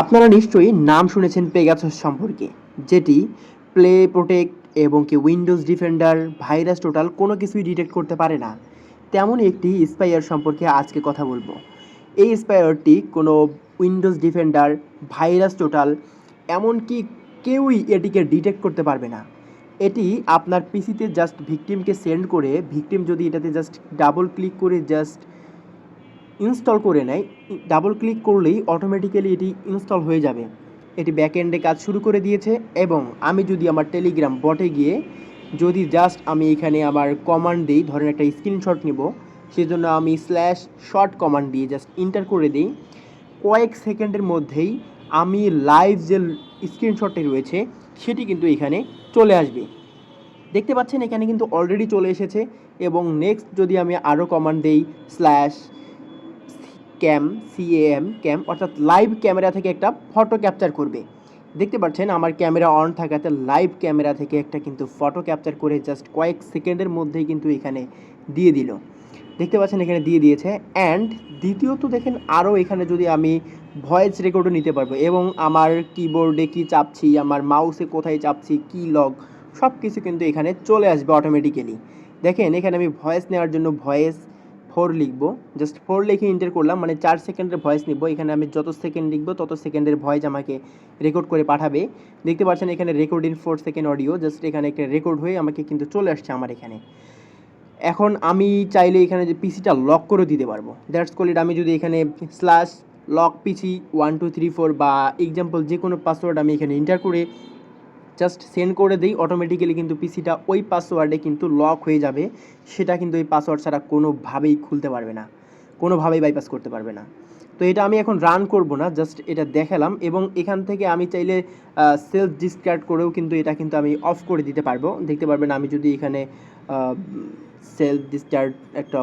আপনারা নিশ্চয়ই নাম শুনেছেন পেগাসাস সম্পর্কে, যেটি প্লে প্রোটেক্ট এবং কি উইন্ডোজ ডিফেন্ডার, ভাইরাস টোটাল কোনো কিছুই ডিটেক্ট করতে পারে না। তেমনই একটি স্পাইওয়্যার সম্পর্কে আজকে কথা বলবো। এই স্পাইওয়্যারটি কোনো উইন্ডোজ ডিফেন্ডার, ভাইরাস টোটাল এমনকি কেউই এটিকে ডিটেক্ট করতে পারবে না। এটি আপনার পিসিতে জাস্ট ভিকটিমকে সেন্ড করে, ভিকটিম যদি এটাতে জাস্ট ডাবল ক্লিক করে জাস্ট ইনস্টল করে নেয়, ডাবল ক্লিক করলেই অটোমেটিক্যালি এটি ইনস্টল হয়ে যাবে। এটি ব্যাকএন্ডে কাজ শুরু করে দিয়েছে। এবং আমি যদি আমার টেলিগ্রাম বটে গিয়ে যদি জাস্ট আমি এখানে আমার কমান্ড দিই, ধরেন একটা স্ক্রিনশট নিব, সেজন্য আমি /শট কমান্ড দিয়ে জাস্ট ইন্টার করে দিই, কয়েক সেকেন্ডের মধ্যেই আমি লাইভ যে স্ক্রিনশটটি রয়েছে সেটি কিন্তু এখানে চলে আসবে। দেখতে পাচ্ছেন এখানে কিন্তু অলরেডি চলে এসেছে। এবং নেক্সট যদি আমি আরও কমান্ড দিই ক্যাম অর্থাৎ লাইভ ক্যামেরা থেকে একটা ফটো ক্যাপচার করবে। দেখতে পাচ্ছেন আমার ক্যামেরা অন থাকাতে লাইভ ক্যামেরা থেকে একটা কিন্তু ফটো ক্যাপচার করে জাস্ট কয়েক সেকেন্ডের মধ্যেই কিন্তু এখানে দিয়ে দিল। দেখতে পাচ্ছেন এখানে দিয়ে দিয়েছে। অ্যান্ড দ্বিতীয়ত দেখেন আরও এখানে যদি আমি ভয়েস রেকর্ডও নিতে পারবো, এবং আমার কিবোর্ডে কী চাপছি, আমার মাউসে কোথায় চাপছি, কি লগ, সব কিছু কিন্তু এখানে চলে আসবে অটোমেটিক্যালি। দেখেন এখানে আমি ভয়েস নেওয়ার জন্য ভয়েস 4 লিখবো, জাস্ট 4 লিখে এন্টার করলাম, মানে 4 সেকেন্ডের ভয়েস নিব। এখানে আমি যত সেকেন্ড লিখবো তত সেকেন্ডের ভয়েস আমাকে রেকর্ড করে পাঠাবে। দেখতে পাচ্ছেন এখানে record in 4 second audio, just এখানে একটা রেকর্ড হয়ে আমাকে কিন্তু চলে আসছে আমার এখানে। এখন আমি চাইলে এখানে যে পিসিটা লক করে দিতে পারবো। That's call it. আমি যদি এখানে /লক পিসি 1234 বা এক্সাম্পল যে কোনো পাসওয়ার্ড আমি এখানে এন্টার করে জাস্ট সেন্ড করে দিই, অটোমেটিক্যালি কিন্তু পিসিটা ওই পাসওয়ার্ডে কিন্তু লক হয়ে যাবে। সেটা কিন্তু ওই পাসওয়ার্ড ছাড়া কোনোভাবেই খুলতে পারবে না, কোনোভাবেই বাইপাস করতে পারবে না। তো এটা আমি এখন রান করব না, জাস্ট এটা দেখালাম। এবং এখান থেকে আমি চাইলে সেলফ ডিসকার্ড করেও কিন্তু এটা কিন্তু আমি অফ করে দিতে পারবো। দেখতে পারবেন আমি যদি এখানে সেলফ ডিসকার্ড একটা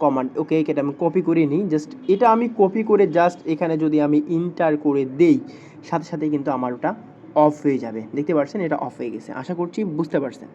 কমান্ড, ওকে এটা আমি কপি করে নিই, জাস্ট এটা আমি কপি করে জাস্ট এখানে যদি আমি ইন্টার করে দেই, সাথে সাথে কিন্তু আমার ওটা অফ হয়ে যাবে। দেখতে পাচ্ছেন এটা অফ হয়ে গেছে। আশা করছি বুঝতে পারছেন।